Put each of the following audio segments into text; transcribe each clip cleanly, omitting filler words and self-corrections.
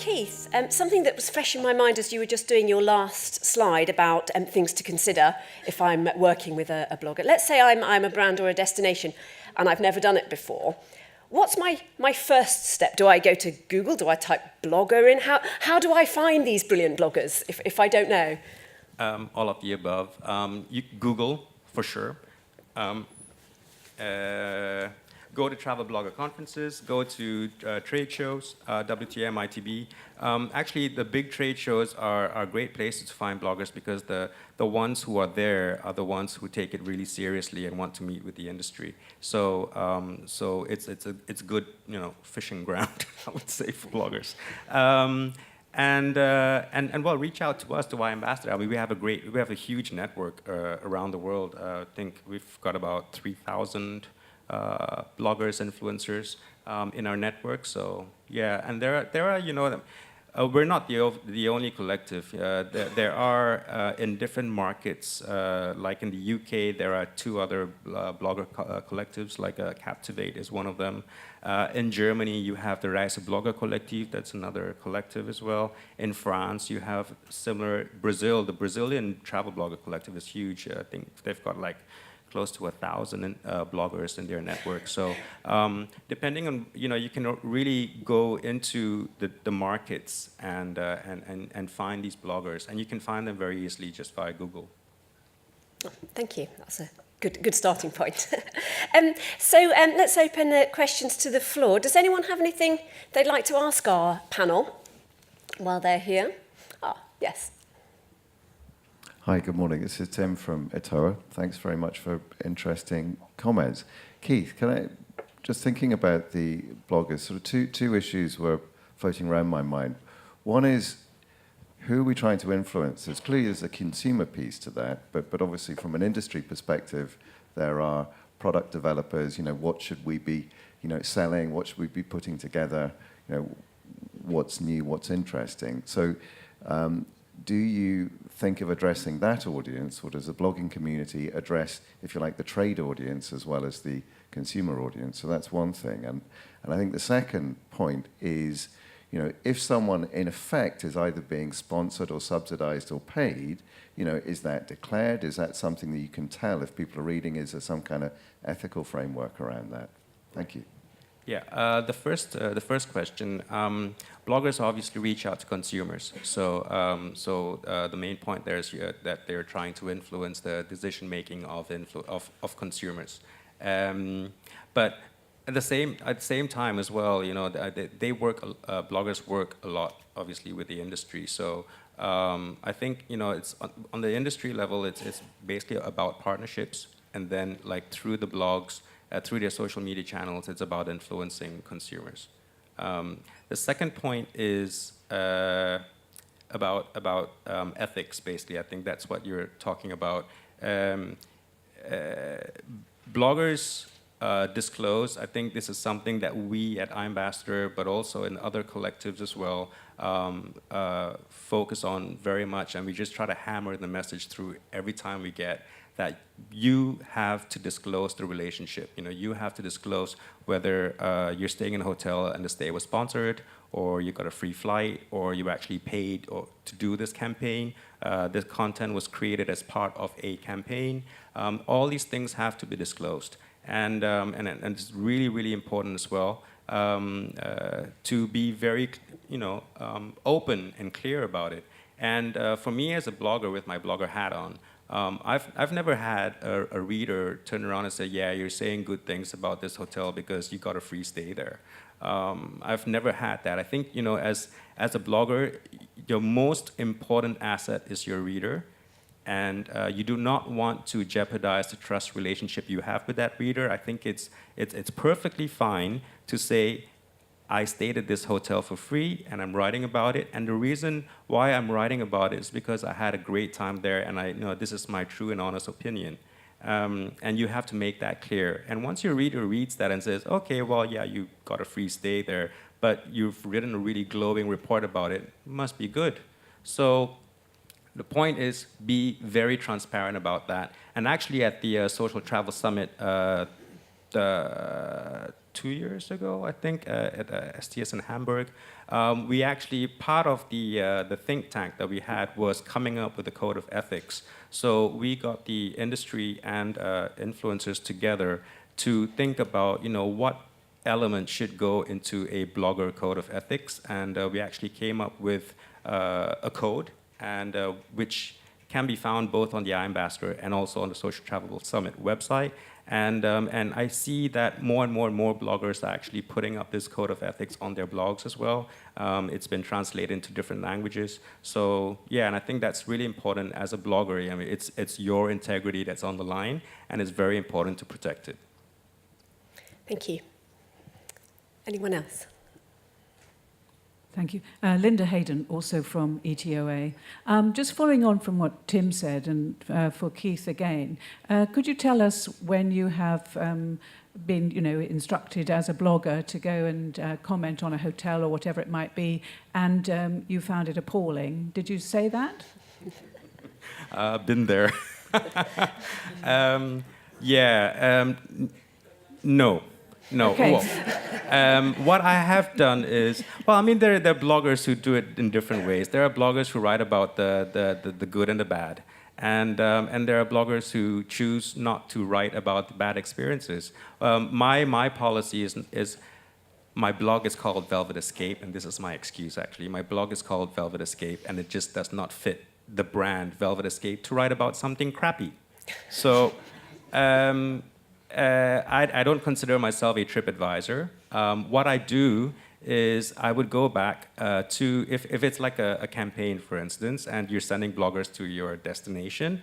Keith, something that was fresh in my mind as you were just doing your last slide about things to consider if I'm working with a blogger. Let's say I'm a brand or a destination and I've never done it before. What's my first step? Do I go to Google? Do I type blogger in? How do I find these brilliant bloggers if I don't know? All of the above. You Google, for sure. Go to travel blogger conferences, go to trade shows, WTM, ITB. Actually, the big trade shows are great places to find bloggers because the ones who are there are the ones who take it really seriously and want to meet with the industry. So it's a good fishing ground, I would say, for bloggers. And well, reach out to us, to Y Ambassador. I mean, we have a huge network around the world. I think we've got about 3,000 bloggers, influencers in our network. So yeah, and there are we're not the only collective. There are in different markets, like in the UK, there are 2 other blogger collectives, like Captivate is one of them. In Germany, you have the Reise Blogger Collective, that's another collective as well. In France, you have similar. Brazil, the Brazilian Travel Blogger Collective is huge. I think they've got like close to 1,000 bloggers in their network. So depending on, you can really go into the markets and find these bloggers. And you can find them very easily just via Google. Oh, thank you. That's a good starting point. So let's open the questions to the floor. Does anyone have anything they'd like to ask our panel while they're here? Yes. Hi, good morning. This is Tim from ETOA. Thanks very much for interesting comments. Keith, can I, just thinking about the bloggers, sort of two issues were floating around my mind. One is, who are we trying to influence? Clearly there's a consumer piece to that, but obviously from an industry perspective, there are product developers, what should we be, selling, what should we be putting together, what's new, what's interesting. So, do you think of addressing that audience, or does the blogging community address, if you like, the trade audience as well as the consumer audience? So that's one thing. And I think the second point is, if someone in effect is either being sponsored or subsidized or paid, is that declared? Is that something that you can tell if people are reading? Is there some kind of ethical framework around that? Thank you. Yeah, the first question. Bloggers obviously reach out to consumers. So the main point there is that they're trying to influence the decision making of consumers. But at the same time as well, bloggers work a lot, obviously, with the industry. So I think it's on the industry level. It's basically about partnerships, and then like through the blogs. Through their social media channels, it's about influencing consumers. The second point is about ethics, basically. I think that's what you're talking about. Bloggers disclose. I think this is something that we at iAmbassador, but also in other collectives as well, focus on very much, and we just try to hammer the message through every time we get that you have to disclose the relationship. You have to disclose whether you're staying in a hotel and the stay was sponsored, or you got a free flight, or you actually paid to do this campaign. This content was created as part of a campaign. All these things have to be disclosed, and it's really, really important as well to be very, open and clear about it. And for me as a blogger with my blogger hat on, I've never had a reader turn around and say, yeah, you're saying good things about this hotel because you got a free stay there. I've never had that. I think, as a blogger, your most important asset is your reader, and you do not want to jeopardize the trust relationship you have with that reader. I think it's perfectly fine to say, I stayed at this hotel for free, and I'm writing about it. And the reason why I'm writing about it is because I had a great time there, and this is my true and honest opinion. And you have to make that clear. And once your reader reads that and says, okay, well, yeah, you got a free stay there, but you've written a really glowing report about it must be good. So the point is, be very transparent about that. And actually, at the Social Travel Summit 2 years ago, I think, at STS in Hamburg. We actually, part of the think tank that we had was coming up with a code of ethics. So we got the industry and influencers together to think about, what elements should go into a blogger code of ethics. And we actually came up with a code, and which can be found both on the iAmbassador and also on the Social Travel Summit website. And I see that more and more bloggers are actually putting up this code of ethics on their blogs as well. It's been translated into different languages. So yeah, and I think that's really important as a blogger. I mean, it's your integrity that's on the line, and it's very important to protect it. Thank you. Anyone else? Thank you. Linda Hayden, also from ETOA. Just following on from what Tim said, and for Keith again, could you tell us when you have been, instructed as a blogger to go and comment on a hotel or whatever it might be, and you found it appalling? Did you say that? Been there. No. Okay. Well, what I have done is, there are bloggers who do it in different ways. There are bloggers who write about the good and the bad. And there are bloggers who choose not to write about the bad experiences. My policy is my blog is called Velvet Escape, and this is my excuse, actually. My blog is called Velvet Escape, and it just does not fit the brand Velvet Escape to write about something crappy. So I don't consider myself a TripAdvisor. What I do is I would go back to, if it's like a campaign, for instance, and you're sending bloggers to your destination,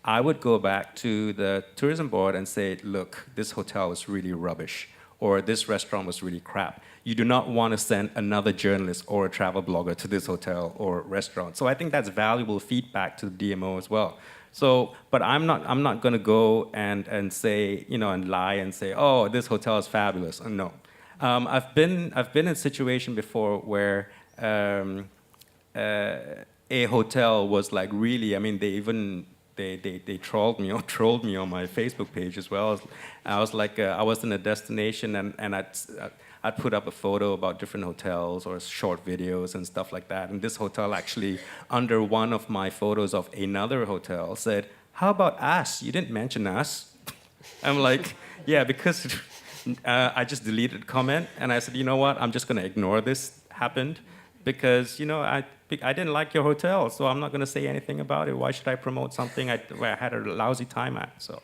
I would go back to the tourism board and say, look, this hotel is really rubbish, or this restaurant was really crap. You do not want to send another journalist or a travel blogger to this hotel or restaurant. So I think that's valuable feedback to the DMO as well. So, but I'm not going to go and say, and lie and say, oh, this hotel is fabulous. No, I've been in a situation before where a hotel was like really. I mean, they trolled me on my Facebook page as well. I was like, I was in a destination and I'd put up a photo about different hotels or short videos and stuff like that. And this hotel actually, under one of my photos of another hotel, said, how about us? You didn't mention us. I'm like, yeah, because I just deleted the comment. And I said, you know what? I'm just going to ignore this happened because, I didn't like your hotel, so I'm not going to say anything about it. Why should I promote something where I had a lousy time at? So,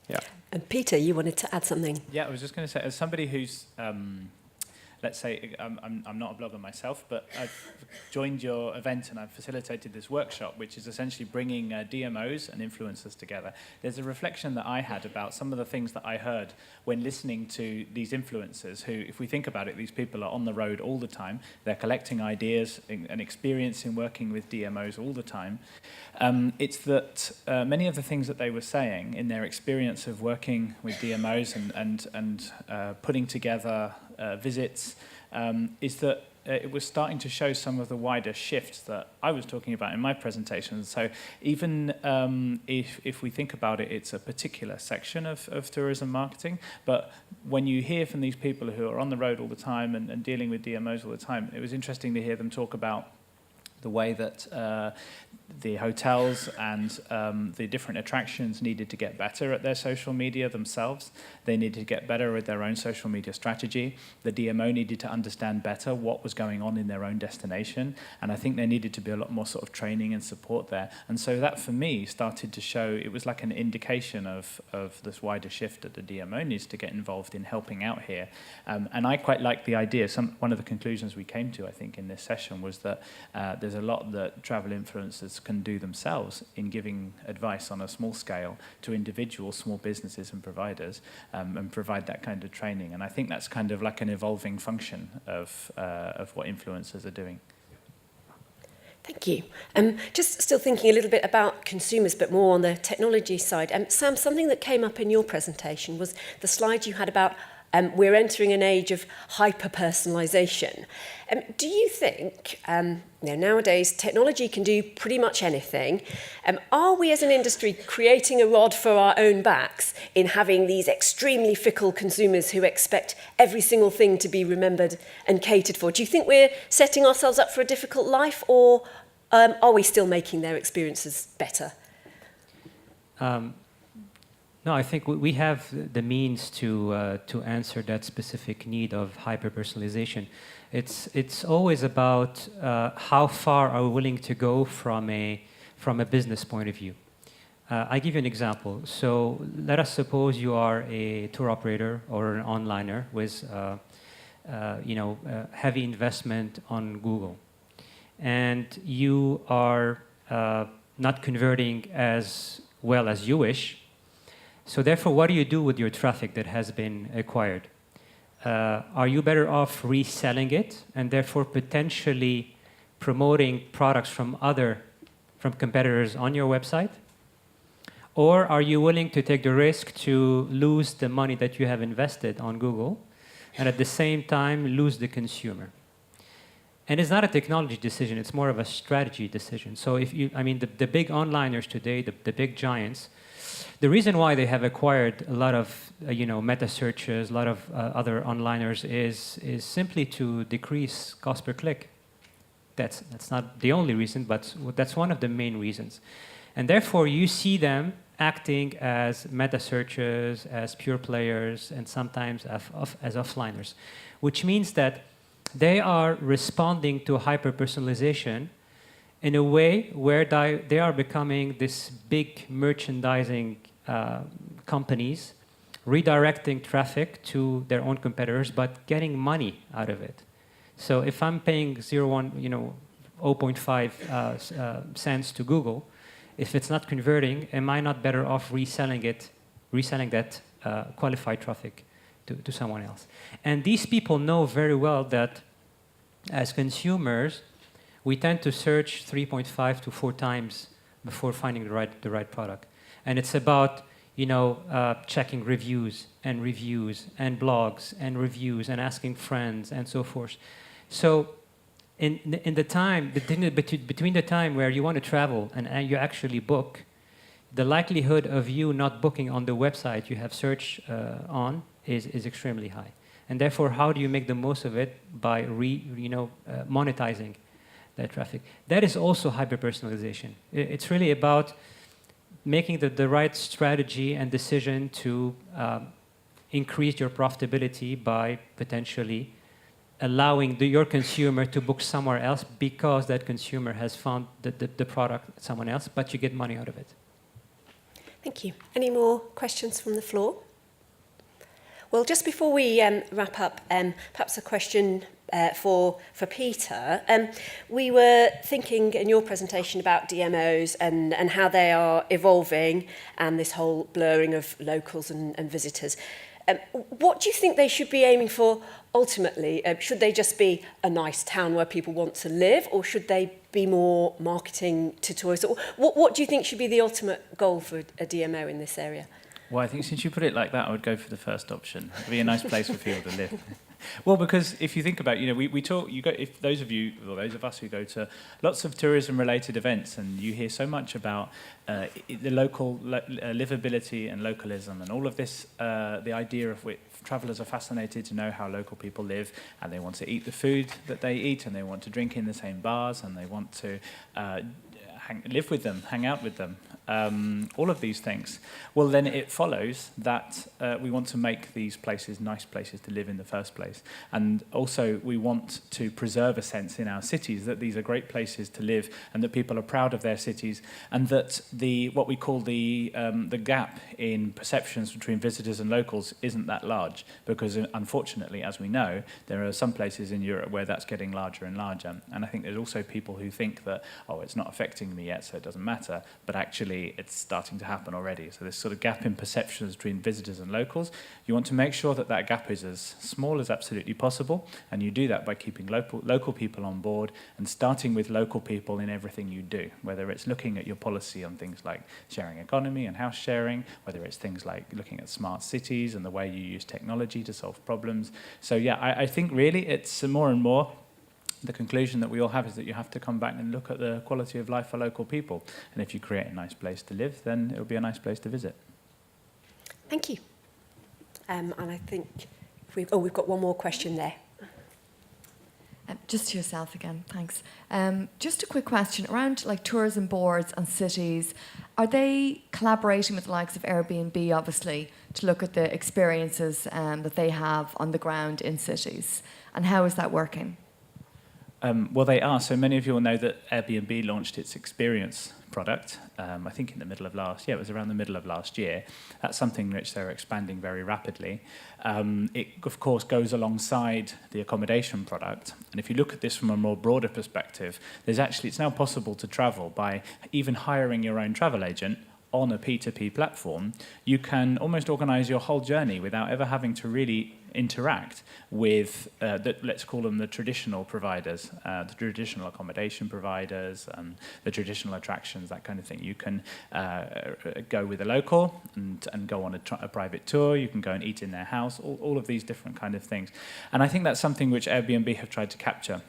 yeah. And Peter, you wanted to add something. Yeah, I was just going to say, as somebody who's, let's say, I'm not a blogger myself, but I've joined your event and I've facilitated this workshop, which is essentially bringing DMOs and influencers together. There's a reflection that I had about some of the things that I heard when listening to these influencers who, if we think about it, these people are on the road all the time. They're collecting ideas and experience in working with DMOs all the time. It's that many of the things that they were saying in their experience of working with DMOs and putting together visits is that it was starting to show some of the wider shifts that I was talking about in my presentation. So even if we think about it, it's a particular section of tourism marketing, but when you hear from these people who are on the road all the time and dealing with DMOs all the time, it was interesting to hear them talk about the way that the hotels and the different attractions needed to get better at their social media themselves. They needed to get better at their own social media strategy. The DMO needed to understand better what was going on in their own destination. And I think there needed to be a lot more sort of training and support there. And so that, for me, started to show, it was like an indication of this wider shift that the DMO needs to get involved in helping out here. And I quite like the idea. One of the conclusions we came to, I think, in this session was that there's a lot that travel influencers can do themselves in giving advice on a small scale to individuals, small businesses and providers, and provide that kind of training. And I think that's kind of like an evolving function of what influencers are doing. Thank you. Just still thinking a little bit about consumers, but more on the technology side. Sam, something that came up in your presentation was the slide you had about we're entering an age of hyper-personalization. Do you think, nowadays technology can do pretty much anything? Are we as an industry creating a rod for our own backs in having these extremely fickle consumers who expect every single thing to be remembered and catered for? Do you think we're setting ourselves up for a difficult life, or are we still making their experiences better? No, I think we have the means to answer that specific need of hyper-personalization. It's always about how far are we willing to go from a business point of view. I give you an example. So let us suppose you are a tour operator or an onliner with heavy investment on Google, and you are not converting as well as you wish. So therefore, what do you do with your traffic that has been acquired? Are you better off reselling it and therefore potentially promoting products from competitors on your website? Or are you willing to take the risk to lose the money that you have invested on Google and at the same time lose the consumer? And it's not a technology decision, it's more of a strategy decision. So the big onliners today, the big giants, the reason why they have acquired a lot of meta searches, a lot of other onliners is simply to decrease cost per click. That's not the only reason, but that's one of the main reasons. And therefore, you see them acting as meta searches, as pure players, and sometimes as offliners, which means that they are responding to hyper-personalization in a way where they are becoming this big merchandising companies, redirecting traffic to their own competitors, but getting money out of it. So if I'm paying 0.5 cents to Google, if it's not converting, am I not better off reselling that qualified traffic to someone else? And these people know very well that as consumers, we tend to search 3.5 to 4 times before finding the right product. And it's about checking reviews and blogs and reviews and asking friends and so forth. So in the time between the time where you want to travel and you actually book, the likelihood of you not booking on the website you have searched on is extremely high. And therefore, how do you make the most of it? By monetizing that traffic. That is also hyper-personalization. It's really about making the right strategy and decision to increase your profitability by potentially allowing your consumer to book somewhere else because that consumer has found the product someone else, but you get money out of it. Thank you. Any more questions from the floor? Well, just before we wrap up, perhaps a question for Peter. We were thinking in your presentation about DMOs and how they are evolving and this whole blurring of locals and visitors. What do you think they should be aiming for ultimately? Should they just be a nice town where people want to live, or should they be more marketing to tourists? What do you think should be the ultimate goal for a DMO in this area? Well, I think since you put it like that, I would go for the first option. It'd be a nice place for people to live. Well, because if you think about, we talk, if those of us who go to lots of tourism-related events, and you hear so much about the local livability and localism, and all of this, the idea of which travellers are fascinated to know how local people live, and they want to eat the food that they eat, and they want to drink in the same bars, and they want to live with them, hang out with them. All of these things. Well, then it follows that we want to make these places nice places to live in the first place. And also we want to preserve a sense in our cities that these are great places to live and that people are proud of their cities, and that what we call the gap in perceptions between visitors and locals isn't that large, because unfortunately, as we know, there are some places in Europe where that's getting larger and larger. And I think there's also people who think that, it's not affecting economy yet, so it doesn't matter, but actually it's starting to happen already. So this sort of gap in perceptions between visitors and locals, you want to make sure that that gap is as small as absolutely possible, and you do that by keeping local people on board and starting with local people in everything you do, whether it's looking at your policy on things like sharing economy and house sharing, whether it's things like looking at smart cities and the way you use technology to solve problems. So yeah, I think really it's more and more the conclusion that we all have is that you have to come back and look at the quality of life for local people. And if you create a nice place to live, then it'll be a nice place to visit. Thank you. And I think we've got one more question there. Just to yourself again, thanks. Just a quick question around like tourism boards and cities. Are they collaborating with the likes of Airbnb, obviously, to look at the experiences that they have on the ground in cities? And how is that working? Well, they are. So many of you will know that Airbnb launched its experience product, I think in the middle of last year. It was around the middle of last year. That's something which they're expanding very rapidly. It, of course, goes alongside the accommodation product. And if you look at this from a more broader perspective, it's now possible to travel by even hiring your own travel agent on a P2P platform. You can almost organize your whole journey without ever having to really interact with, let's call them the traditional providers, the traditional accommodation providers, the traditional attractions, that kind of thing. You can go with a local and go on a private tour. You can go and eat in their house, all of these different kind of things. And I think that's something which Airbnb have tried to capture.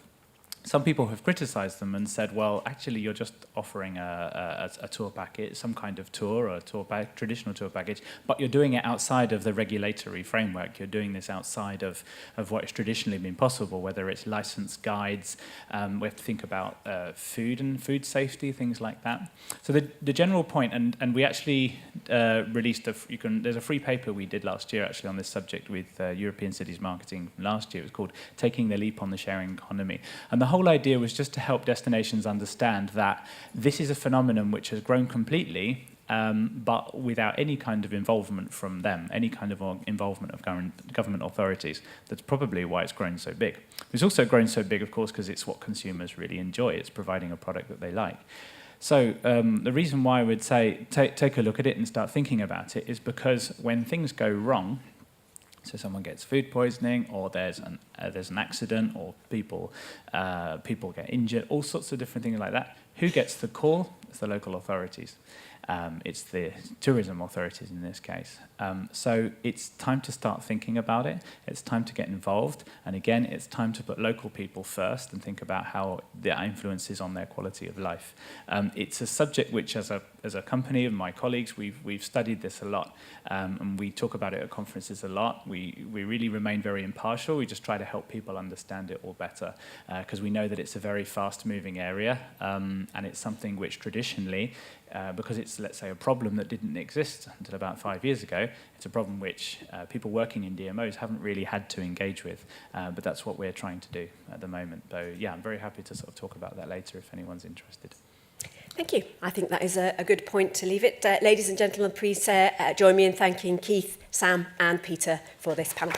Some people have criticized them and said, well, actually, you're just offering a tour package, some kind of tour, or a traditional tour package, but you're doing it outside of the regulatory framework. You're doing this outside of what has traditionally been possible, whether it's licensed guides. We have to think about food and food safety, things like that. So the general point, and we actually released, there's a free paper we did last year, actually, on this subject with European Cities Marketing last year. It was called Taking the Leap on the Sharing Economy. And the whole idea was just to help destinations understand that this is a phenomenon which has grown completely, but without any kind of involvement from them, any kind of involvement of government authorities. That's probably why it's grown so big. It's also grown so big, of course, because it's what consumers really enjoy. It's providing a product that they like. So the reason why I would say take a look at it and start thinking about it is because when things go wrong, so someone gets food poisoning, or there's an accident, or people get injured, all sorts of different things like that. Who gets the call? It's the local authorities. It's the tourism authorities in this case. So it's time to start thinking about it. It's time to get involved. And again, it's time to put local people first and think about how that influences on their quality of life. It's a subject which, as a company and my colleagues, we've studied this a lot. And we talk about it at conferences a lot. We really remain very impartial. We just try to help people understand it all better, because we know that it's a very fast-moving area, and it's something which traditionally, because it's, let's say, a problem that didn't exist until about 5 years ago, it's a problem which people working in DMOs haven't really had to engage with, but that's what we're trying to do at the moment. So yeah, I'm very happy to sort of talk about that later if anyone's interested. Thank you. I think that is a good point to leave it. Ladies and gentlemen, please join me in thanking Keith, Sam and Peter for this panel.